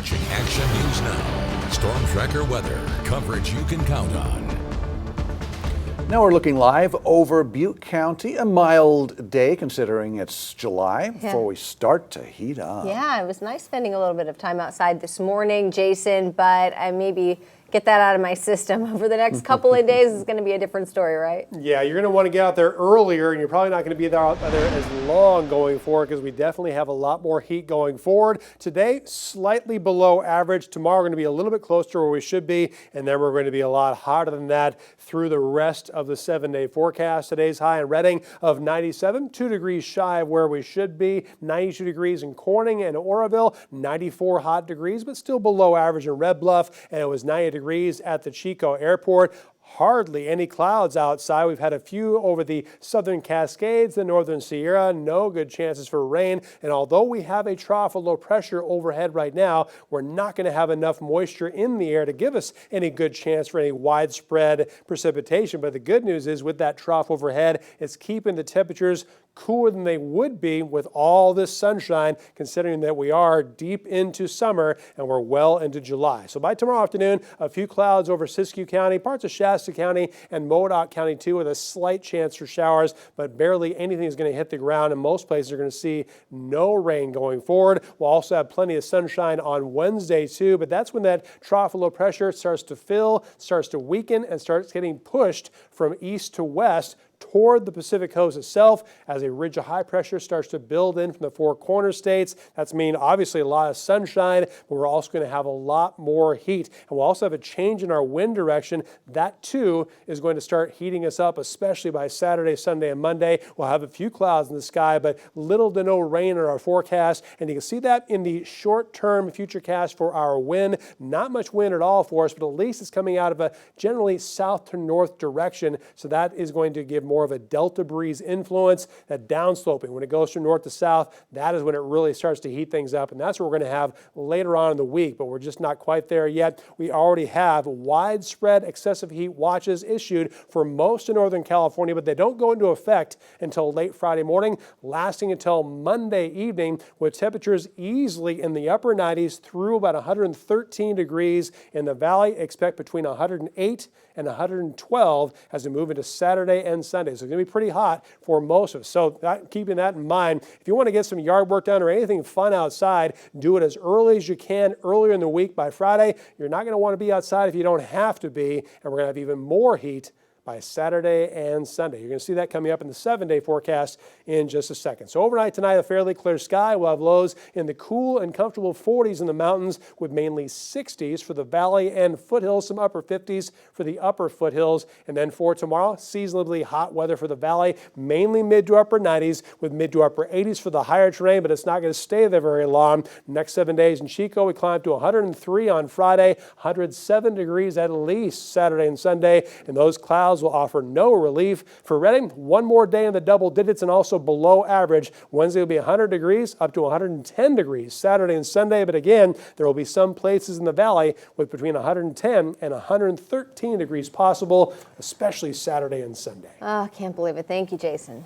watching Action News Now. Storm Tracker weather, coverage you can count on. Now we're looking live over Butte County. A mild day considering it's July before we start to heat up. Yeah, it was nice spending a little bit of time outside this morning, Jason, but I maybe get that out of my system over the next couple of days. Is going to be a different story, right? Yeah, you're going to want to get out there earlier, and you're probably not going to be out there as long going forward because we definitely have a lot more heat going forward. Today, slightly below average. Tomorrow, we're going to be a little bit closer to where we should be, and then we're going to be a lot hotter than that through the rest of the 7-day forecast. Today's high in Redding of 97, 2 degrees shy of where we should be. 92 degrees in Corning and Oroville, 94 hot degrees, but still below average in Red Bluff, and it was 90 degrees at the Chico Airport. Hardly any clouds outside. We've had a few over the southern Cascades, the northern Sierra. No good chances for rain. And although we have a trough of low pressure overhead right now, we're not going to have enough moisture in the air to give us any good chance for any widespread precipitation. But the good news is with that trough overhead, it's keeping the temperatures cooler than they would be with all this sunshine, considering that we are deep into summer and we're well into July. So by tomorrow afternoon, a few clouds over Siskiyou County, parts of Shasta County, and Modoc County too, with a slight chance for showers, but barely anything is going to hit the ground, and most places are going to see no rain going forward. We'll also have plenty of sunshine on Wednesday too, but that's when that trough of low pressure starts to fill, starts to weaken, and starts getting pushed from east to west toward the Pacific coast itself as a ridge of high pressure starts to build in from the Four Corner states. That's mean obviously a lot of sunshine, but we're also going to have a lot more heat. And we'll also have a change in our wind direction. That too is going to start heating us up, especially by Saturday, Sunday, and Monday. We'll have a few clouds in the sky, but little to no rain in our forecast. And you can see that in the short-term future cast for our wind. Not much wind at all for us, but at least it's coming out of a generally south to north direction. So that is going to give more of a delta breeze influence. That downsloping, when it goes from north to south, that is when it really starts to heat things up, and that's what we're going to have later on in the week, but we're just not quite there yet. We already have widespread excessive heat watches issued for most of Northern California, but they don't go into effect until late Friday morning, lasting until Monday evening, with temperatures easily in the upper 90s through about 113 degrees in the valley. Expect between 108 and 112 as we move into Saturday and Sunday. So it's going to be pretty hot for most of us. So keeping that in mind, if you want to get some yard work done or anything fun outside, do it as early as you can earlier in the week by Friday. You're not going to want to be outside if you don't have to be, and we're going to have even more heat by Saturday and Sunday. You're going to see that coming up in the 7-day forecast in just a second. So overnight tonight, a fairly clear sky. We'll have lows in the cool and comfortable 40s in the mountains with mainly 60s for the valley and foothills, some upper 50s for the upper foothills. And then for tomorrow, seasonably hot weather for the valley, mainly mid to upper 90s with mid to upper 80s for the higher terrain, but it's not going to stay there very long. Next 7 days in Chico, we climb to 103 on Friday, 107 degrees at least Saturday and Sunday, and those clouds will offer no relief. For Redding, one more day in the double digits and also below average. Wednesday will be 100 degrees up to 110 degrees Saturday and Sunday, but again, there will be some places in the valley with between 110 and 113 degrees possible, especially Saturday and Sunday. Oh, I can't believe it. Thank you, Jason.